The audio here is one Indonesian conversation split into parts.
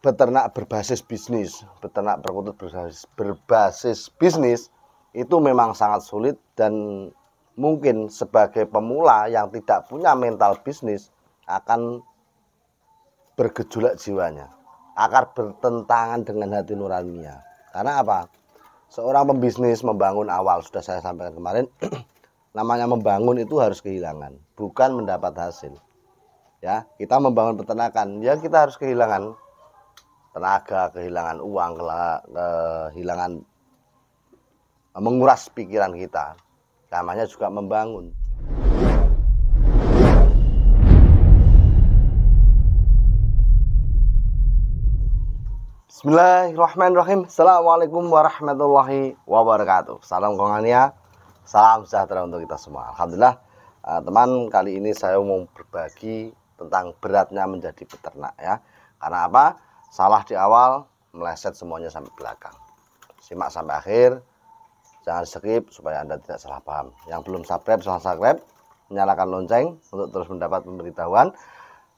beternak berbasis bisnis, beternak perkutut berbasis bisnis itu memang sangat sulit, dan mungkin sebagai pemula yang tidak punya mental bisnis akan bergejolak jiwanya, akan bertentangan dengan hati nuraninya. Karena apa? Seorang pembisnis membangun awal, sudah saya sampaikan kemarin, namanya membangun itu harus kehilangan, bukan mendapat hasil. Ya, kita membangun peternakan, ya kita harus kehilangan tenaga, kehilangan uang, kehilangan, menguras pikiran kita. Namanya juga membangun. Bismillahirrahmanirrahim. Assalamualaikum warahmatullahi wabarakatuh. Salam kongania, salam sejahtera untuk kita semua. Alhamdulillah, teman, kali ini saya mau berbagi tentang beratnya menjadi peternak ya. Karena apa? Salah di awal, meleset semuanya sampai belakang. Simak sampai akhir, jangan skip supaya Anda tidak salah paham. Yang belum subscribe, silahkan subscribe, nyalakan lonceng untuk terus mendapat pemberitahuan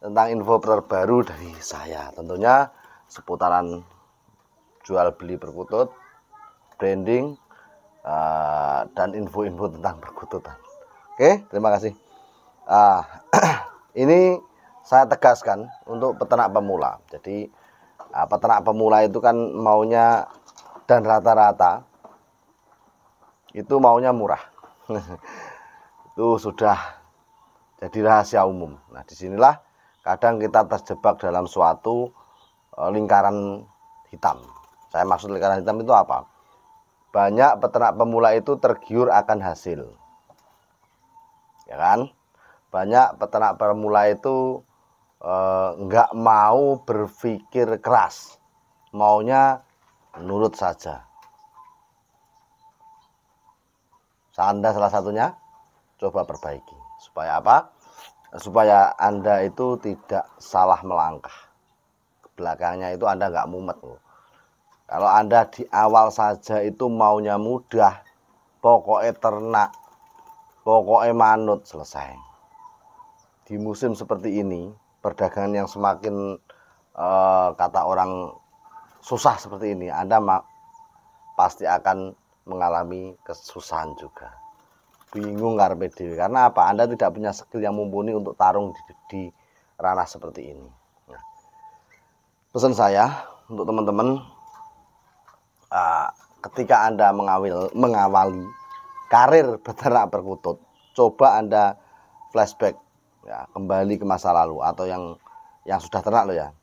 tentang info terbaru dari saya. Tentunya seputaran jual beli perkutut, branding, dan info-info tentang perkututan. Oke, terima kasih. Ini saya tegaskan untuk peternak pemula. Jadi peternak pemula itu kan maunya, dan rata-rata itu maunya murah. Itu sudah jadi rahasia umum. Nah, disinilah kadang kita terjebak dalam suatu lingkaran hitam. Saya maksud lingkaran hitam itu apa? Banyak peternak pemula itu tergiur akan hasil, ya kan? Banyak peternak pemula itu nggak mau berpikir keras, maunya nurut saja. Anda salah satunya, coba perbaiki. Supaya apa? Supaya Anda itu tidak salah melangkah. Belakangnya itu Anda nggak mumet. Kalau Anda di awal saja itu maunya mudah, pokoknya ternak, pokoknya manut, selesai. Di musim seperti ini, perdagangan yang semakin kata orang susah seperti ini, Anda pasti akan mengalami kesusahan juga. Bingung ngarepe dhewe. Karena apa? Anda tidak punya skill yang mumpuni untuk tarung di ranah seperti ini. Nah, pesan saya untuk teman-teman, ketika Anda mengawali karir beternak perkutut, coba Anda flashback ya, kembali ke masa lalu, atau yang sudah ternak loh ya.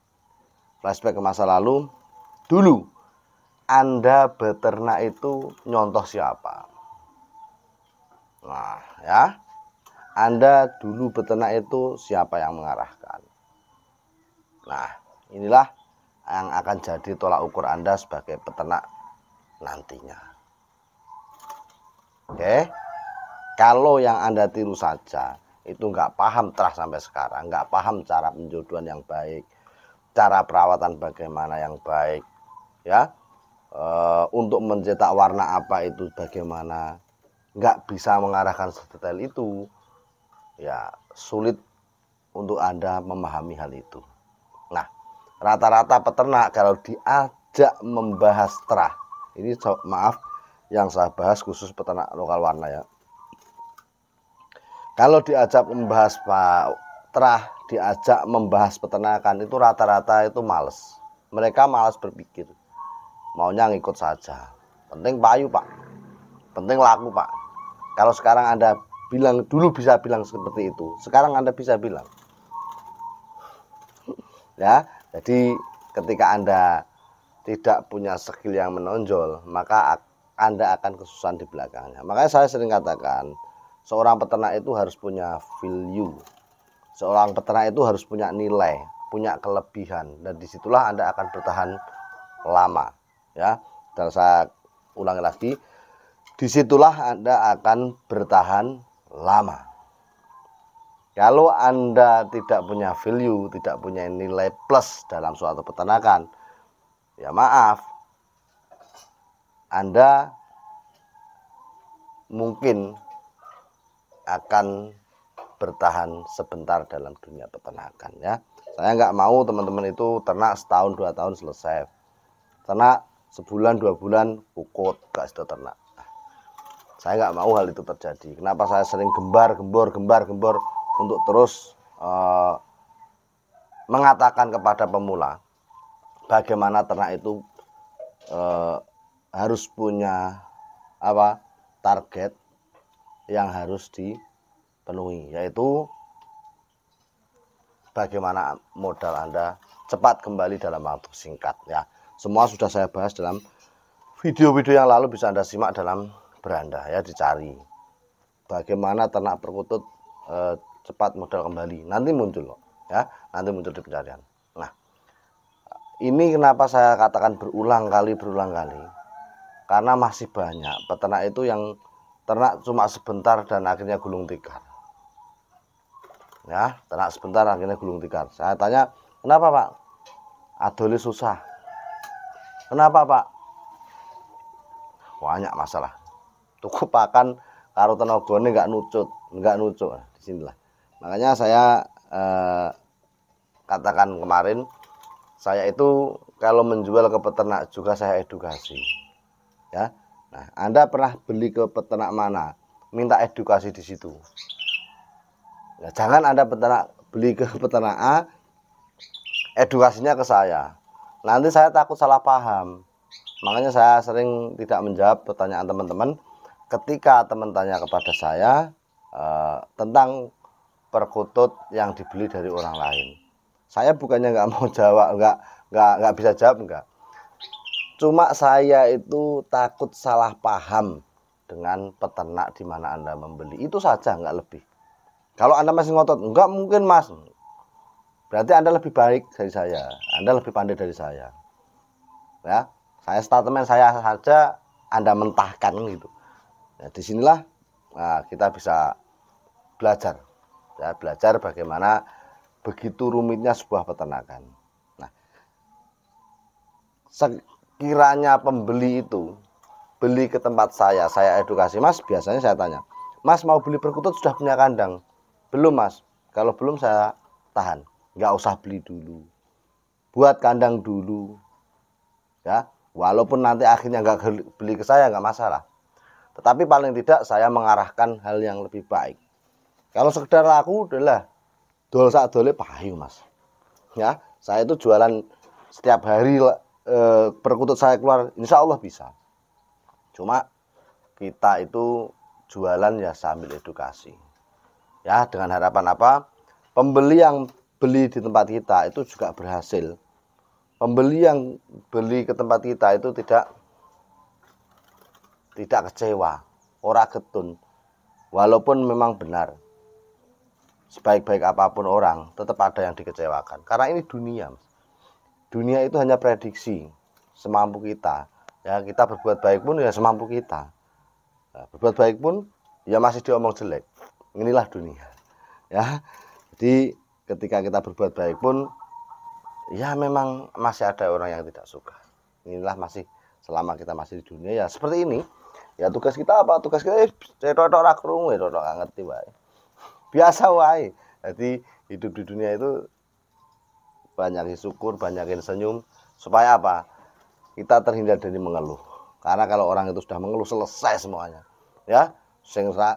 Flashback ke masa lalu, dulu Anda beternak itu nyontoh siapa? Nah, ya. Anda dulu beternak itu siapa yang mengarahkan? Nah, inilah yang akan jadi tolak ukur Anda sebagai peternak nantinya. Oke. Kalau yang Anda tiru saja, itu nggak paham terah sampai sekarang, nggak paham cara penjodohan yang baik, cara perawatan bagaimana yang baik, ya, untuk mencetak warna apa itu bagaimana, nggak bisa mengarahkan sedetail itu, ya sulit untuk Anda memahami hal itu. Nah, rata-rata peternak kalau diajak membahas terah, ini maaf yang saya bahas khusus peternak lokal warna ya. Kalau diajak membahas terah, diajak membahas peternakan, itu rata-rata itu males. Mereka malas berpikir, maunya ngikut saja. Penting payu pak, penting laku pak. Kalau sekarang Anda bilang, dulu bisa bilang seperti itu, sekarang Anda bisa bilang ya. Jadi ketika Anda tidak punya skill yang menonjol, maka Anda akan kesusahan di belakangnya. Makanya saya sering katakan, seorang peternak itu harus punya value. Seorang peternak itu harus punya nilai, punya kelebihan, dan disitulah Anda akan bertahan lama ya. Dan saya ulangi lagi, disitulah Anda akan bertahan lama. Kalau Anda tidak punya value, tidak punya nilai plus dalam suatu peternakan, ya maaf, Anda mungkin akan bertahan sebentar dalam dunia peternakan ya. Saya nggak mau teman-teman itu ternak setahun 2 tahun selesai, ternak sebulan 2 bulan pukut gak sudah ternak. Saya nggak mau hal itu terjadi. Kenapa saya sering gembar-gembor untuk terus mengatakan kepada pemula bagaimana ternak itu harus punya target yang harus dipenuhi, yaitu bagaimana modal Anda cepat kembali dalam waktu singkat ya. Semua sudah saya bahas dalam video-video yang lalu, bisa Anda simak dalam beranda ya, dicari bagaimana ternak perkutut cepat modal kembali, nanti muncul loh ya, nanti muncul di pencarian. Nah, ini kenapa saya katakan berulang kali, karena masih banyak peternak itu yang ternak cuma sebentar dan akhirnya gulung tikar ya, ternak sebentar akhirnya gulung tikar. Saya tanya, kenapa Pak? Adoli susah. Kenapa Pak? Banyak masalah. Tuku pakan karo tenagane nggak nucut. Disinilah. Makanya saya katakan kemarin, saya itu kalau menjual ke peternak juga saya edukasi. Ya. Nah, Anda pernah beli ke peternak mana? Minta edukasi di situ. Ya, jangan Anda beli ke peternak A, edukasinya ke saya. Nanti saya takut salah paham. Makanya saya sering tidak menjawab pertanyaan teman-teman ketika teman tanya kepada saya tentang perkutut yang dibeli dari orang lain. Saya bukannya nggak mau jawab, nggak bisa jawab, enggak. Cuma saya itu takut salah paham dengan peternak di mana Anda membeli. Itu saja, nggak lebih. Kalau Anda masih ngotot, enggak mungkin Mas, berarti Anda lebih baik dari saya, Anda lebih pandai dari saya. Ya, saya statement saya saja Anda mentahkan gitu. Nah, disinilah kita bisa belajar, ya, belajar bagaimana begitu rumitnya sebuah peternakan. Nah, sekiranya pembeli itu beli ke tempat saya edukasi, Mas, biasanya saya tanya, Mas mau beli perkutut sudah punya kandang? Belum Mas. Kalau belum saya tahan, nggak usah beli dulu, buat kandang dulu ya, walaupun nanti akhirnya nggak beli ke saya nggak masalah, tetapi paling tidak saya mengarahkan hal yang lebih baik. Kalau sekedar laku adalah dol sak dole payu Mas ya, saya itu jualan setiap hari, perkutut saya keluar insya Allah bisa. Cuma kita itu jualan ya sambil edukasi ya, dengan harapan apa? Pembeli yang beli di tempat kita itu juga berhasil. Pembeli yang beli ke tempat kita itu tidak kecewa, ora getun. Walaupun memang benar, sebaik-baik apapun orang, tetap ada yang dikecewakan. Karena ini dunia. Dunia itu hanya prediksi, semampu kita. Ya, kita berbuat baik pun ya semampu kita. Nah, berbuat baik pun ya masih diomong jelek. Inilah dunia ya. Jadi ketika kita berbuat baik pun ya memang masih ada orang yang tidak suka. Inilah masih, selama kita masih di dunia ya seperti ini ya. Tugas kita apa? Tugas kita cetok ora krungu, cetok gak ngerti wae, biasa wae. Jadi hidup di dunia itu banyakin syukur, banyakin senyum, supaya apa? Kita terhindar dari mengeluh. Karena kalau orang itu sudah mengeluh selesai semuanya ya.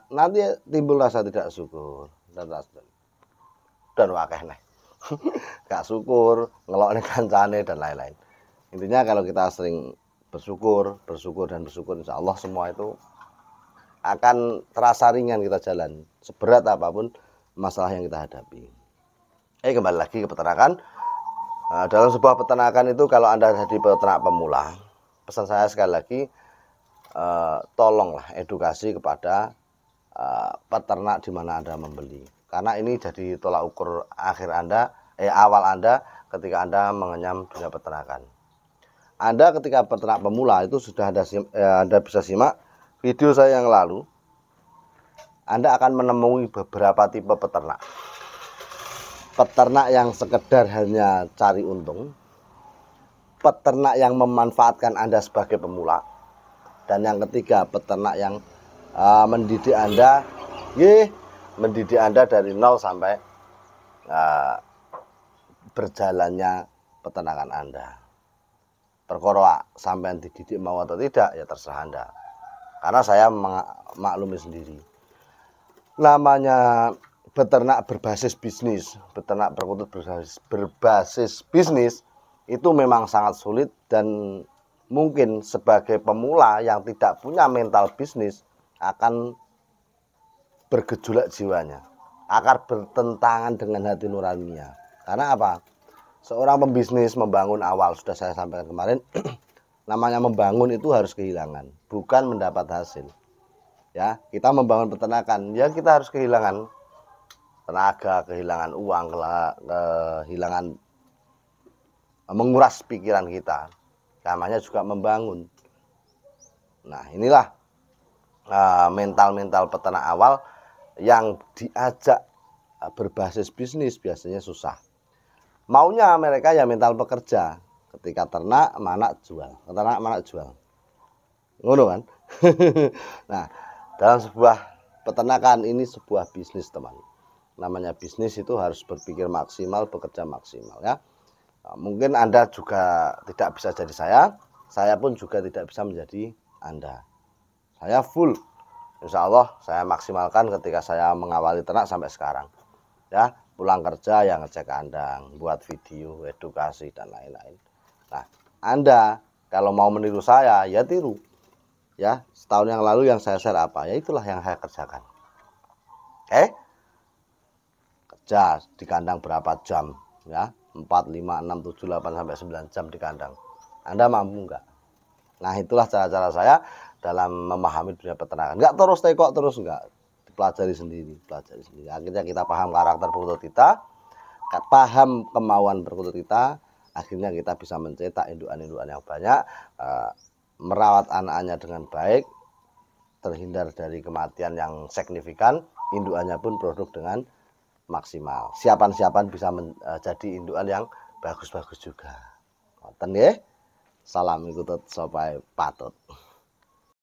Nanti timbul rasa tidak syukur dan wakeh nih gak syukur, ngelokne kancane dan lain-lain. Intinya kalau kita sering bersyukur, insya Allah semua itu akan terasa ringan kita jalan, seberat apapun masalah yang kita hadapi. Kembali lagi ke peternakan. Dalam sebuah peternakan itu, kalau Anda jadi peternak pemula, pesan saya sekali lagi, tolonglah edukasi kepada peternak di mana Anda membeli, karena ini jadi tolak ukur akhir Anda, awal Anda ketika Anda mengenyam dunia peternakan. Anda ketika peternak pemula itu sudah Anda bisa simak video saya yang lalu, Anda akan menemui beberapa tipe peternak. Peternak yang sekedar hanya cari untung, peternak yang memanfaatkan Anda sebagai pemula, dan yang ketiga peternak yang mendidik Anda, mendidik Anda dari 0 sampai berjalannya peternakan Anda. Perkara sampean dididik mau atau tidak ya terserah Anda. Karena saya maklumi sendiri. Namanya beternak berbasis bisnis, beternak perkutut berbasis bisnis itu memang sangat sulit, dan mungkin sebagai pemula yang tidak punya mental bisnis akan bergejolak jiwanya, akan bertentangan dengan hati nuraninya. Karena apa? Seorang pembisnis membangun awal, sudah saya sampaikan kemarin, namanya membangun itu harus kehilangan, bukan mendapat hasil. Ya, kita membangun peternakan, ya kita harus kehilangan tenaga, kehilangan uang, kehilangan menguras pikiran kita. Namanya juga membangun. Nah, inilah mental-mental peternak awal yang diajak berbasis bisnis biasanya susah. Maunya mereka ya mental pekerja. Ketika ternak, manak jual. Ternak, manak jual. Ngono kan? Nah, dalam sebuah peternakan ini sebuah bisnis, teman. Namanya bisnis itu harus berpikir maksimal, bekerja maksimal ya. Mungkin Anda juga tidak bisa jadi saya pun juga tidak bisa menjadi Anda. Saya full, insya Allah saya maksimalkan ketika saya mengawali ternak sampai sekarang. Ya, pulang kerja yang ngecek kandang, buat video, edukasi dan lain-lain. Nah, Anda kalau mau meniru saya ya tiru. Ya, setahun yang lalu yang saya share apa? Ya itulah yang saya kerjakan. Kerja di kandang berapa jam ya? 4, 5, 6, 7, 8 sampai 9 jam di kandang. Anda mampu enggak? Nah, itulah cara-cara saya dalam memahami dunia peternakan. Enggak terus tekok terus enggak. Pelajari sendiri. Akhirnya kita paham karakter perkutut kita, paham kemauan perkutut kita, akhirnya kita bisa mencetak indukan-indukan yang banyak, merawat anak-anaknya dengan baik, terhindar dari kematian yang signifikan, indukannya pun produk dengan maksimal. Siapan-siapan bisa menjadi indukan yang bagus-bagus juga. Ngoten nggih. Salam ikutut sopai patut.